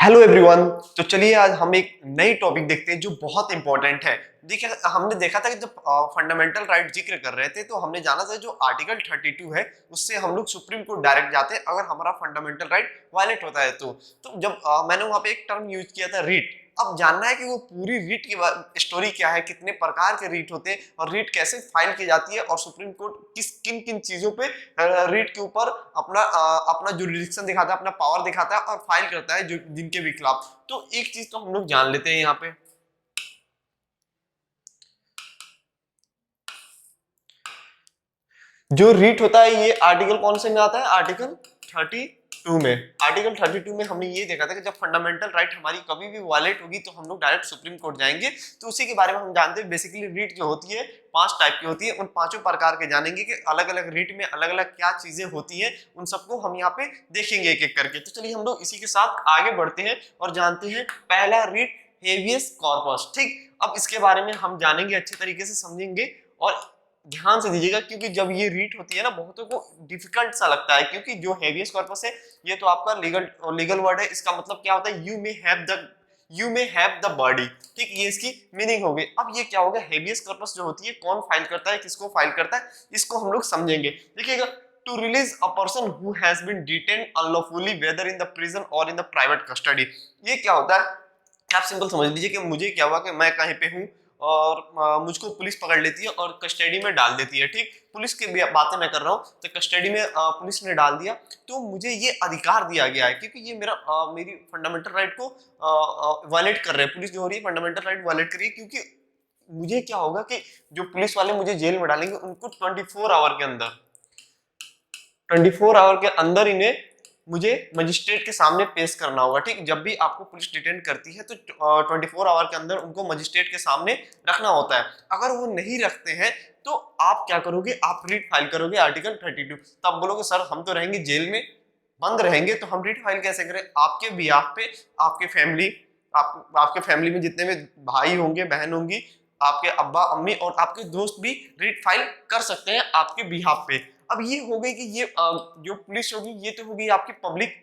Hello everyone. तो चलिए आज हम एक नई टॉपिक देखते हैं जो बहुत इंपॉर्टेंट है। देखिए, हमने देखा था कि जब फंडामेंटल राइट जिक्र कर रहे थे तो हमने जाना था जो आर्टिकल 32 है उससे हम लोग सुप्रीम कोर्ट डायरेक्ट जाते हैं अगर हमारा फंडामेंटल राइट वायलेट होता है तो जब मैंने वहां पे एक टर्म यूज किया था रीट। अब जानना है कि वो पूरी रीट की स्टोरी क्या है, कितने प्रकार के रीट होते हैं और रीट कैसे फाइल की जाती है और सुप्रीम कोर्ट किन किन चीजों पे रीट के ऊपर अपना जुरिडिक्शन दिखाता है, अपना पावर दिखाता है और फाइल करता है जो जिनके भी खिलाफ। तो एक चीज तो हम लोग जान लेते हैं यहाँ पे। जो रीट होता है ये आर्टिकल कौन से में आता है? आर्टिकल 32 में। आर्टिकल 32 में हमने ये देखा था कि जब फंडामेंटल राइट हमारी कभी भी वायलेट होगी तो हम लोग डायरेक्ट सुप्रीम कोर्ट जाएंगे। तो उसी के बारे में हम जानते हैं। बेसिकली रीट जो होती है 5 टाइप की होती है। उन पांचों प्रकार के जानेंगे कि अलग अलग रीट में अलग अलग क्या चीजें होती है, उन सबको हम यहाँ पे देखेंगे एक एक करके। तो चलिए हम लोग इसी के साथ आगे बढ़ते हैं और जानते हैं पहला रीट हेवियस कॉर्पस। ठीक, अब इसके बारे में हम जानेंगे, अच्छे तरीके से समझेंगे और ध्यान से दीजिएगा क्योंकि जब ये रीट होती है ना बहुतों को डिफिकल्ट सा लगता है क्योंकि जो हेवियस कॉर्पस है ये तो आपका लीगल वर्ड है। इसका मतलब क्या होता है? You may have the body. ठीक, ये इसकी मीनिंग हो गई। अब ये क्या होगा? हेवियस कॉर्पस जो होती है कौन फाइल करता है, किसको फाइल करता है, इसको हम लोग समझेंगे। देखिएगा, to release a person who has been detained unlawfully whether in the prison और इन द प्राइवेट कस्टडी। ये क्या होता है? आप सिंपल समझ लीजिए कि मुझे क्या हुआ कि मैं कहीं पे हूँ और मुझको पुलिस पकड़ लेती है और कस्टडी में डाल देती है। ठीक, पुलिस की बातें मैं कर रहा हूँ तो कस्टडी में पुलिस ने डाल दिया। तो मुझे ये अधिकार दिया गया है क्योंकि ये मेरी फंडामेंटल राइट को वायलेट कर रहे हैं। पुलिस जो हो रही है फंडामेंटल राइट वायलेट कर रही है क्योंकि मुझे क्या होगा कि जो पुलिस वाले मुझे जेल में डालेंगे उनको 24 आवर के अंदर इन्हें मुझे मजिस्ट्रेट के सामने पेश करना होगा। ठीक, जब भी आपको पुलिस डिटेन करती है तो 24 आवर के अंदर उनको मजिस्ट्रेट के सामने रखना होता है। अगर वो नहीं रखते हैं तो आप क्या करोगे? आप रीट फाइल करोगे आर्टिकल 32। तब बोलोगे सर हम तो रहेंगे जेल में, बंद रहेंगे तो हम रीट फाइल कैसे करें? आपके बिहाफ पे आपके फैमिली आपके फैमिली में जितने भी भाई होंगे, बहन होंगी, आपके अब्बा अम्मी और आपके दोस्त भी रीट फाइल कर सकते हैं आपके बिहाफ पे। अब ये हो गई कि ये जो पुलिस होगी ये तो होगी आपकी पब्लिक।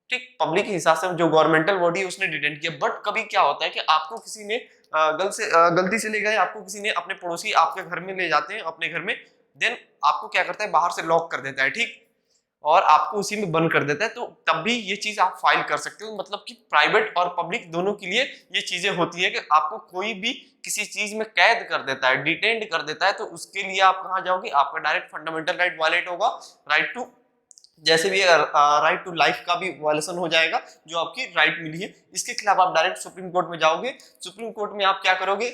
ठीक, पब्लिक के हिसाब से जो गवर्नमेंटल बॉडी है उसने डिटेन किया। बट कभी क्या होता है कि आपको किसी ने गलती से ले गए, आपको किसी ने, अपने पड़ोसी आपके घर में ले जाते हैं अपने घर में, देन आपको क्या करता है? बाहर से लॉक कर देता है। ठीक, और आपको उसी में बंद कर देता है। तो तब भी ये चीज आप फाइल कर सकते हो। मतलब कि प्राइवेट और पब्लिक दोनों के लिए ये चीजें होती है कि आपको कोई भी किसी चीज में कैद कर देता है, डिटेन्ड कर देता है, तो उसके लिए आप कहाँ जाओगे? आपका डायरेक्ट फंडामेंटल राइट वायलेट होगा। राइट टू, जैसे भी राइट टू लाइफ का भी वायलेशन हो जाएगा जो आपकी राइट मिली है। इसके खिलाफ आप डायरेक्ट सुप्रीम कोर्ट में जाओगे। सुप्रीम कोर्ट में आप क्या करोगे?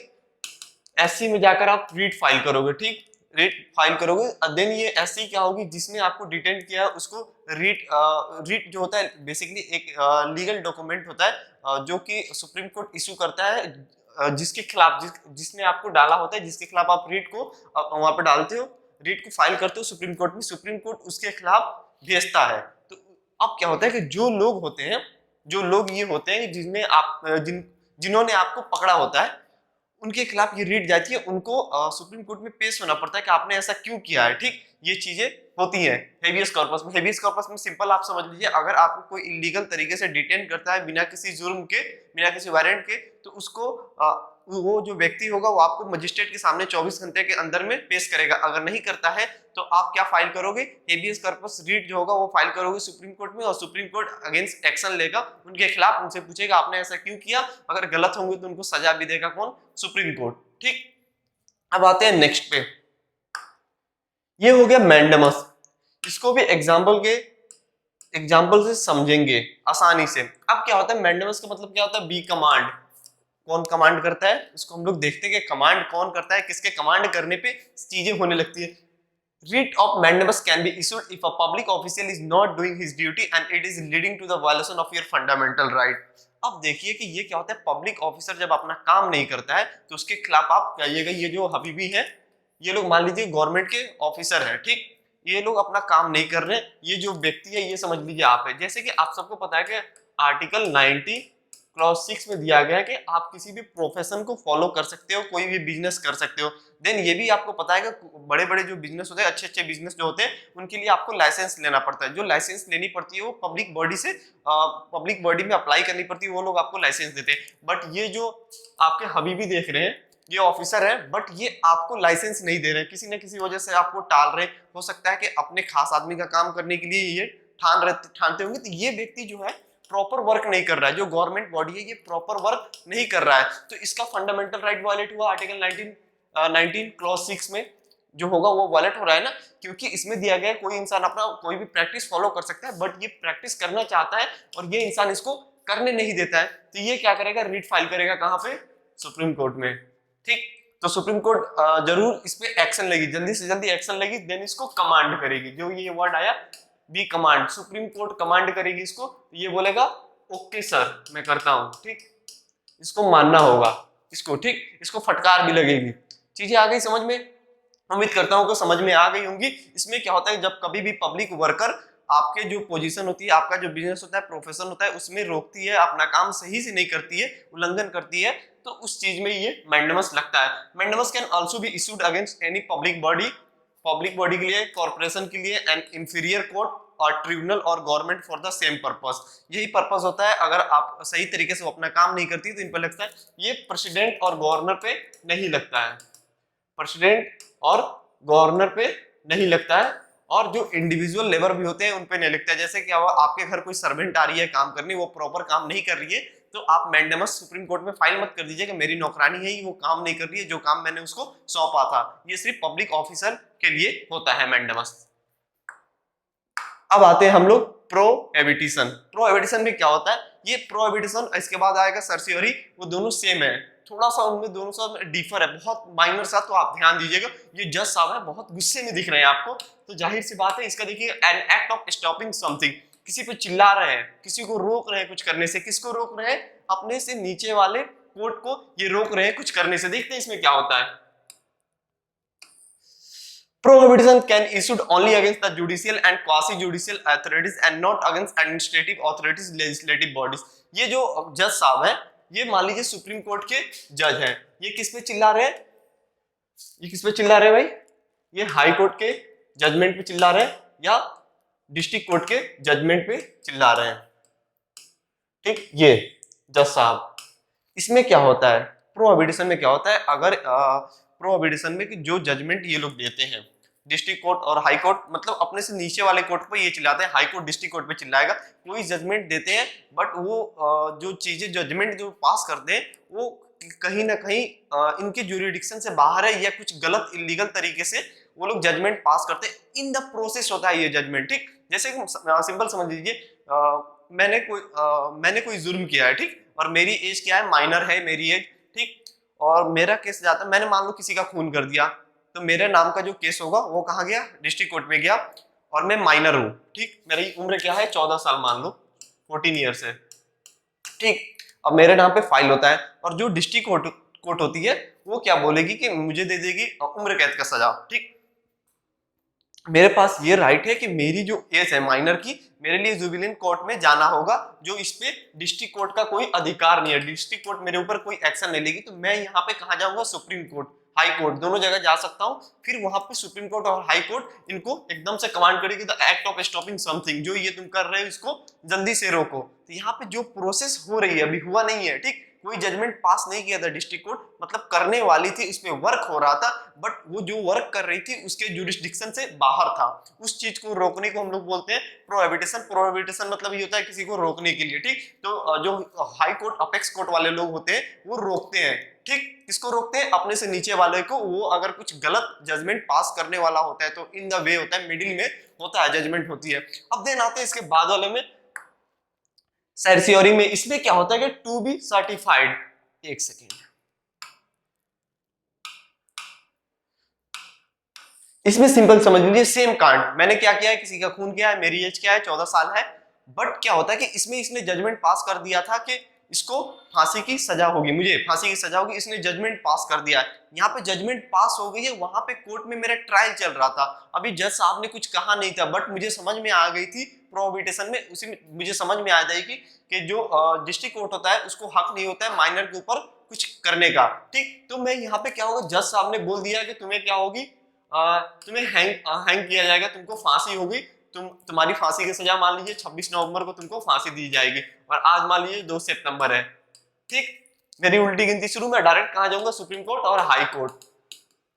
एससी में जाकर आप रीट फाइल करोगे। ठीक, रीट फाइल करोगे। देन ये एससी क्या होगी? जिसने आपको डिटेन किया है उसको रीट जो होता है बेसिकली एक लीगल डॉक्यूमेंट होता है जो कि सुप्रीम कोर्ट इशू करता है जिसके खिलाफ जिसने आपको डाला होता है, जिसके खिलाफ आप रीट को वहां पे डालते हो, रीट को फाइल करते हो सुप्रीम कोर्ट में। सुप्रीम कोर्ट उसके खिलाफ भेजता है। तो अब क्या होता है कि जो लोग ये होते हैं जिनमें जिन्होंने आपको पकड़ा होता है उनके खिलाफ ये रीट जाती है। उनको सुप्रीम कोर्ट में पेश होना पड़ता है कि आपने ऐसा क्यों किया है। ठीक, ये चीजें होती हैं हेवियस कॉर्पस में। हेवियस कॉर्पस में सिंपल आप समझ लीजिए, अगर आपको कोई इलीगल तरीके से डिटेन करता है बिना किसी जुर्म के, बिना किसी वारंट के, तो उसको वो जो व्यक्ति होगा वो आपको मजिस्ट्रेट के सामने 24 घंटे के अंदर में पेश करेगा। अगर नहीं करता है तो आप क्या फाइल करोगे? हेवियस कॉर्पस रीट जो होगा वो फाइल करोगे सुप्रीम कोर्ट में और सुप्रीम कोर्ट अगेंस्ट एक्शन लेगा उनके खिलाफ। उनसे पूछेगा आपने ऐसा क्यों किया। अगर गलत होंगे तो उनको सजा भी देगा कौन? Supreme court. ठीक, अब आते हैं नेक्स्ट पे। ये हो गया मैंडेमस। इसको भी एग्जाम्पल से समझेंगे आसानी से। अब क्या होता है मैंडेमस का मतलब क्या होता है? B command. कौन कमांड करता है इसको हम लोग देखते हैं कि कमांड कौन करता है, किसके कमांड करने पे चीजें होने लगती है। Writ of mandamus can be issued if a public official is not doing his duty and it is leading to the violation of your fundamental right। अब देखिए कि ये क्या होता है? पब्लिक ऑफिसर जब अपना काम नहीं करता है तो उसके खिलाफ आप कहिएगा। ये जो हबीबी है, ये लोग मान लीजिए गवर्नमेंट के ऑफिसर है। ठीक, ये लोग अपना काम नहीं कर रहे। ये जो व्यक्ति है ये समझ लीजिए आप है। जैसे कि आप सबको पता है कि आर्टिकल 90 क्लॉज 6 में दिया गया है कि आप किसी भी प्रोफेशन को फॉलो कर सकते हो, कोई भी बिजनेस कर सकते हो। देन ये भी आपको पता है कि बड़े बड़े जो बिजनेस होते हैं, अच्छे अच्छे बिजनेस जो होते हैं, उनके लिए आपको लाइसेंस लेना पड़ता है। जो लाइसेंस लेनी पड़ती है वो पब्लिक बॉडी से पब्लिक बॉडी में अप्लाई करनी पड़ती है, वो लोग आपको लाइसेंस देते हैं। बट ये जो आपके हबीबी देख रहे हैं, ये ऑफिसर है, बट ये आपको लाइसेंस नहीं दे रहे, किसी न किसी वजह से आपको टाल रहे। हो सकता है कि अपने खास आदमी का काम करने के लिए ये ठानते होंगे। तो ये व्यक्ति जो है प्रॉपर वर्क नहीं कर रहा है, जो गवर्नमेंट बॉडी है ये प्रॉपर वर्क नहीं कर रहा है, तो इसका फंडामेंटल राइट वायलेट हुआ। आर्टिकल 19 क्लॉज 6 में जो होगा वो वायलेट हो रहा है ना, क्योंकि इसमें दिया गया है कोई इंसान अपना कोई भी प्रैक्टिस फॉलो कर सकता है, बट ये प्रैक्टिस करना चाहता है और ये इंसान इसको करने नहीं देता है। तो ये क्या करेगा, रिट फाइल करेगा कहां पे, सुप्रीम कोर्ट में। ठीक, तो सुप्रीम कोर्ट जरूर इस पे एक्शन लेगी, जल्दी से जल्दी एक्शन लेगी, देन इसको कमांड करेगी। जो ये वर्ड आया be command, Supreme Court command करेगी इसको, ये बोलेगा ओके सर मैं करता हूं। ठीक, इसको मानना होगा इसको। ठीक, इसको फटकार भी लगेगी। चीजें आ गई समझ में? उम्मीद करता हूं कि समझ में आ गई होंगी। इसमें क्या होता है, जब कभी भी पब्लिक वर्कर आपके जो पोजीशन होती है, आपका जो बिजनेस होता है, प्रोफेशन होता है, उसमें रोकती है, अपना काम सही से नहीं करती है, उल्लंघन करती है, तो उस चीज में ये मैंडेमस लगता है। Mandamus can also be issued against any public body के लिए, कॉर्पोरेशन के लिए, एंड इंफीरियर कोर्ट और ट्रिब्यूनल और government for the same purpose. यही पर्पस होता है। अगर आप सही तरीके से अपना काम नहीं करती तो इन पर लगता है। ये प्रेसिडेंट और गवर्नर पे नहीं लगता है, प्रेसिडेंट और गवर्नर पे नहीं लगता है, और जो इंडिविजुअल लेबर भी होते हैं उन पे नहीं लगता है। जैसे कि आपके घर कोई सर्वेंट आ रही है काम करने, वो प्रॉपर काम नहीं कर रही है, तो आप मैंडेमस सुप्रीम कोर्ट में फाइल मत कर दीजिए कि मेरी नौकरानी है वो काम नहीं कर रही है, जो काम मैंने उसको सौंपा था। ये सिर्फ पब्लिक ऑफिसर के लिए होता है मैंडेमस। अब आते हैं हम लोग प्रोहिबिशन। प्रोहिबिशन में क्या होता है, ये प्रोहिबिशन इसके बाद आएगा सर्सियरी, वो दोनों सेम है, थोड़ा सा उनमें दोनों सा डिफर है, बहुत माइनर सा, तो आप ध्यान दीजिएगा। ये जज साहब है, बहुत गुस्से में दिख रहे हैं आपको, तो जाहिर सी बात है इसका देखिए, an act of stopping something, किसी पे चिल्ला रहे हैं, किसी को रोक रहे हैं कुछ करने से। किसको रोक रहे हैं, अपने से नीचे वाले कोर्ट को ये रोक रहे हैं कुछ करने से। देखते हैं इसमें क्या होता है। Prohibition can issued only against the judicial and quasi-judicial authorities and not against administrative authorities, legislative bodies। ये जो जज साहब हैं, ये मान लीजिए सुप्रीम कोर्ट के जज हैं, ये किस पे चिल्ला रहे हैं, ये किस पे चिल्ला रहे हैं भाई, ये हाई कोर्ट के जजमेंट पे चिल्ला रहे हैं या डिस्ट्रिक्ट कोर्ट के जजमेंट पे चिल्ला रहे हैं। ठीक, ये जज साहब, इसमें क्या होता है, प्रोहिबिशन में क्या होता है, अगर प्रोहिबिशन में कि जो जजमेंट ये लोग देते हैं, डिस्ट्रिक्ट कोर्ट और हाई कोर्ट, मतलब अपने से नीचे वाले कोर्ट पे ये चिल्लाते हैं, हाई कोर्ट डिस्ट्रिक्ट कोर्ट पे चिल्लाएगा, कोई जजमेंट देते हैं, बट वो जो चीजें जजमेंट जो पास करते हैं वो कहीं ना कहीं इनके ज्यूरिडिक्शन से बाहर है, या कुछ गलत इलीगल तरीके से वो लोग जजमेंट पास करते हैं। इन द प्रोसेस होता है ये जजमेंट। ठीक, जैसे सिंपल समझ लीजिए, मैंने कोई जुर्म किया है, ठीक, और मेरी एज क्या है, माइनर है मेरी एज, ठीक, और मेरा केस जाता है, मैंने मान लो किसी का खून कर दिया, तो मेरे नाम का जो केस होगा वो कहाँ गया, डिस्ट्रिक्ट कोर्ट में गया, और मैं माइनर हूँ, ठीक, मेरी उम्र क्या है, 14 साल मान लो, 14 ईयर्स है, ठीक। अब मेरे नाम पे फाइल होता है, और जो डिस्ट्रिक्ट कोर्ट होती है वो क्या बोलेगी कि मुझे दे देगी उम्र कैद का सजा। ठीक, मेरे पास ये राइट है कि मेरी जो एज है माइनर की, मेरे लिए जुबिलेंट कोर्ट में जाना होगा, जो इस पे डिस्ट्रिक्ट कोर्ट का कोई अधिकार नहीं है, डिस्ट्रिक्ट कोर्ट मेरे ऊपर कोई एक्शन नहीं लेगी, तो मैं यहाँ पे कहाँ जाऊंगा, सुप्रीम कोर्ट, हाई कोर्ट, दोनों जगह जा सकता हूँ। फिर वहां पे सुप्रीम कोर्ट और हाई कोर्ट इनको एकदम से कमांड करेगी, the act of stopping something, जो ये तुम कर रहे हो इसको जल्दी से रोको। तो यहाँ पे जो प्रोसेस हो रही है अभी हुआ नहीं है, ठीक, कोई जजमेंट पास नहीं किया था डिस्ट्रिक्ट कोर्ट, मतलब करने वाली थी, उसमें वर्क हो रहा था, बट वो जो वर्क कर रही थी उसके जुरिस्डिक्शन से बाहर था, उस चीज को रोकने को हम लोग बोलते हैं प्रोहिबिशन। प्रोहिबिशन मतलब ये होता है किसी को रोकने के लिए, ठीक, तो जो हाई कोर्ट अपेक्स कोर्ट वाले लोग होते हैं वो रोकते हैं, ठीक, किसको रोकते हैं, अपने से नीचे वाले को। वो अगर कुछ गलत जजमेंट पास करने वाला होता है तो इन द वे होता है, मिडिल में होता है, जजमेंट होती है। अब देन आते हैं इसके बाद वाले में, सर्सियरी में, इसमें क्या होता है कि टू बी सर्टिफाइड, एक सेकेंड, इसमें सिंपल समझ लीजिए, सेम कांड, मैंने क्या किया है, किसी का खून किया है, मेरी एज क्या है, 14 साल है, बट क्या होता है कि इसमें इसने जजमेंट पास कर दिया था कि इसको फांसी की सजा होगी, मुझे फांसी की सजा होगी, इसने जजमेंट पास कर दिया है। यहाँ पे जजमेंट पास हो गई है, वहां पे कोर्ट में मेरा ट्रायल चल रहा था, अभी जज साहब ने कुछ कहा नहीं था, बट मुझे समझ में आ गई थी प्रोहिबिटेशन में उसी में मुझे समझ में आ जाएगी कि जो डिस्ट्रिक्ट कोर्ट होता है उसको हक नहीं होता है माइनर के ऊपर कुछ करने का। ठीक, तो मैं यहाँ पे क्या होगा, जज साहब ने बोल दिया कि तुम्हें क्या होगी, तुम्हें हैंग किया जाएगा, तुमको फांसी होगी, तुम्हारी फांसी की सजा मान लीजिए 26 नवंबर को तुमको फांसी दी जाएगी और आज मान लीजिए 2 सितंबर है। ठीक, मेरी उल्टी गिनती शुरू, मैं डायरेक्ट कहाँ जाऊंगा, सुप्रीम कोर्ट और हाई कोर्ट।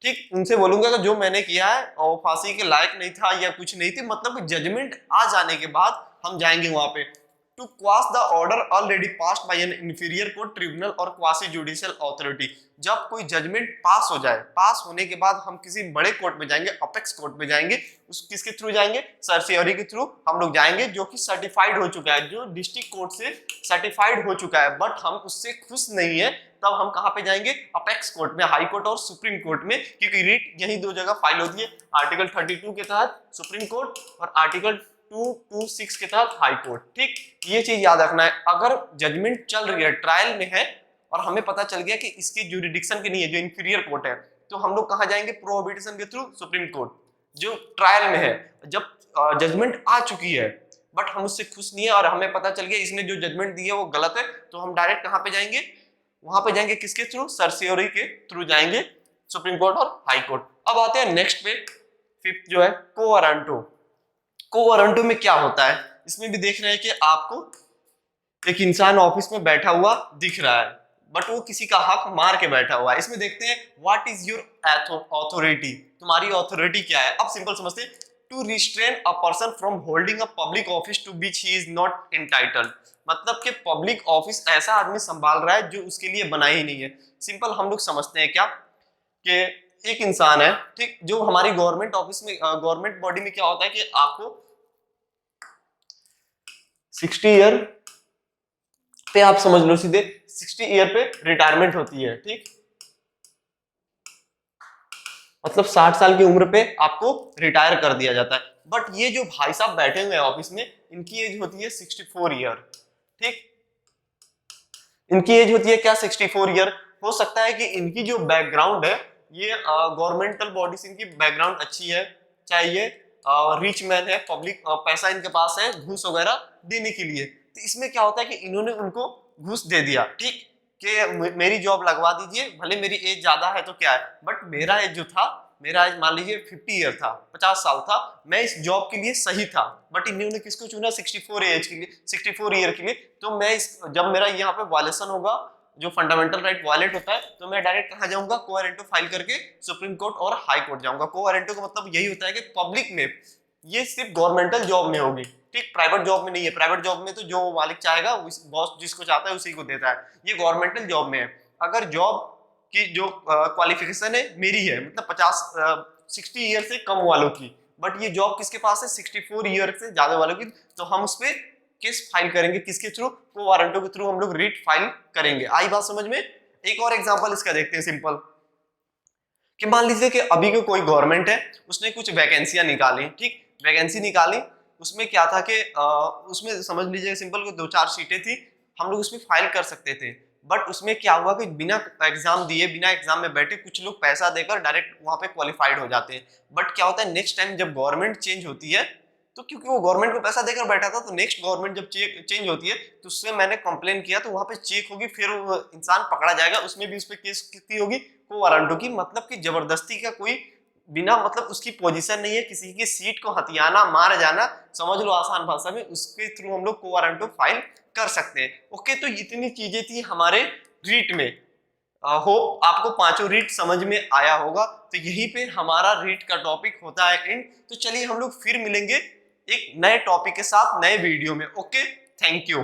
ठीक, उनसे बोलूंगा कि जो मैंने किया है और फांसी के लायक नहीं था या कुछ नहीं थी, मतलब जजमेंट आ जाने के बाद हम जाएंगे वहां पे। To quash the order already passed by an inferior court tribunal और क्वासी जुडिशियल अथॉरिटी। जब कोई जजमेंट पास हो जाए, पास होने के बाद हम किसी बड़े कोर्ट में जाएंगे, अपेक्स कोर्ट में जाएंगे, उस किसके थ्रू जाएंगे, सर्सियरी के थ्रू हम लोग जाएंगे, जो कि सर्टिफाइड हो चुका है, जो डिस्ट्रिक्ट कोर्ट से सर्टिफाइड हो चुका है, बट हम उससे खुश नहीं है, तब हम कहां पे जाएंगे, अपेक्स कोर्ट में, हाई कोर्ट और सुप्रीम कोर्ट में, क्योंकि रीट यही दो जगह फाइल होती है, आर्टिकल 32 के तहत सुप्रीम कोर्ट और आर्टिकल 226 के तहत हाई कोर्ट। ठीक, ये चीज याद रखना है। अगर जजमेंट चल रही है, ट्रायल में है और हमें पता चल गया कि इसकी ज्यूरिडिक्शन की नहीं है, जो इंफीरियर कोर्ट है, तो हम लोग कहां जाएंगे, प्रोहिबिशन के थ्रू सुप्रीम कोर्ट, जो ट्रायल में है। जब जजमेंट आ चुकी है बट हम उससे खुश नहीं है और हमें पता चल गया इसने जो जजमेंट दी है वो गलत है, तो हम डायरेक्ट कहां पे जाएंगे, वहां पे जाएंगे किसके थ्रू, सर्सियरी के थ्रू जाएंगे, सुप्रीम कोर्ट और हाई कोर्ट। अब आते हैं नेक्स्ट पे, फिफ्थ जो है को वारंटो। को वारंटो में क्या होता है, इसमें भी देख रहे हैं कि आपको एक इंसान ऑफिस में बैठा हुआ दिख रहा है बट वो किसी का हक मार के बैठा हुआ है। इसमें देखते हैं व्हाट इज योर अथॉरिटी, तुम्हारी अथॉरिटी क्या है। अब सिंपल समझते हैं, to restrain a person from holding a public office to which he is not entitled, मतलब कि पब्लिक ऑफिस ऐसा आदमी संभाल रहा है जो उसके लिए बना ही नहीं है। सिंपल हम लोग समझते हैं क्या कि एक इंसान है, ठीक, जो हमारी गवर्नमेंट ऑफिस में, गवर्नमेंट बॉडी में क्या होता है कि आपको 60 ईयर पे, आप समझ लो सीधे 60 ईयर पे रिटायरमेंट होती है। ठीक, मतलब 60 साल की उम्र पे आपको रिटायर कर दिया जाता है। बट ये जो भाई साहब बैठे हुए हैं ऑफिस में, इनकी एज होती है 64 ईयर। ठीक, इनकी एज होती है क्या, 64 ईयर। हो सकता है कि इनकी जो बैकग्राउंड है, ये गवर्नमेंटल बॉडी से इनकी बैकग्राउंड अच्छी है, चाहे ये रिच मैन है, पब्लिक पैसा इनके पास है घूस वगैरह देने के लिए, तो इसमें क्या होता है कि इन्होंने उनको घूस दे दिया। ठीक, कि मेरी जॉब लगवा दीजिए, भले मेरी एज ज्यादा है तो क्या है, बट मेरा एज जो था, मेरा एज मान लीजिए 50 ईयर था, 50 साल था, मैं इस जॉब के लिए सही था, बट इन्होंने किसको चुना, 64 एज के लिए, 64 ईयर के लिए। तो मैं जब मेरा यहाँ पे वायलेशन होगा, जो फंडामेंटल राइट वायलेट होता है, तो मैं डायरेक्ट कहाँ जाऊंगा, को वारंटो फाइल करके सुप्रीम कोर्ट और हाई कोर्ट जाऊंगा। को वारंटो का मतलब यही होता है कि पब्लिक में, ये सिर्फ गवर्नमेंटल जॉब में होगी। ठीक, प्राइवेट जॉब में नहीं है। प्राइवेट जॉब में तो जो मालिक चाहेगा, बॉस जिसको चाहता है उसी को देता है। ये गवर्नमेंटल जॉब में है। अगर जॉब की जो क्वालिफिकेशन है मेरी है, मतलब 60 ईयर से कम वालों की, बट ये जॉब किसके पास है, 64 ईयर से ज्यादा वालों की, तो हम उस पर केस फाइल करेंगे, किसके थ्रू, को वारंटो के थ्रू हम लोग रिट फाइल करेंगे। आई बात समझ में। एक और एग्जांपल इसका देखते हैं, सिंपल, कि मान लीजिए कि अभी को कोई गवर्नमेंट है, उसने कुछ वैकेंसियां निकाली। ठीक, वैकेंसी निकाली, उसमें क्या था कि उसमें समझ लीजिए सिंपल को 2-4 सीटें थी, हम लोग उसमें फाइल कर सकते थे। बट उसमें क्या हुआ कि बिना एग्जाम दिए, बिना एग्जाम में बैठे कुछ लोग पैसा देकर डायरेक्ट वहां पे क्वालिफाइड हो जाते हैं। बट क्या होता है, नेक्स्ट टाइम जब गवर्नमेंट चेंज होती है, तो क्योंकि वो गवर्नमेंट को पैसा देकर बैठा था, तो नेक्स्ट गवर्नमेंट जब चेंज होती है, तो उससे मैंने कंप्लेन किया, तो वहां पे चेक होगी, फिर वो इंसान पकड़ा जाएगा, उसमें भी उस पर केस कितनी होगी, को वारंटो की, मतलब कि जबरदस्ती का कोई बिना मतलब उसकी पोजीशन नहीं है, किसी की सीट को हथियाना, मार जाना, समझ लो आसान भाषा में, उसके थ्रू हम लोग को वारंटो फाइल कर सकते हैं। ओके, तो इतनी चीजें थी हमारे रीट में। होप आपको पांचों रीट समझ में आया होगा। तो यहीं पे हमारा रीट का टॉपिक होता है एंड। तो चलिए हम लोग फिर मिलेंगे एक नए टॉपिक के साथ नए वीडियो में। Okay, thank you.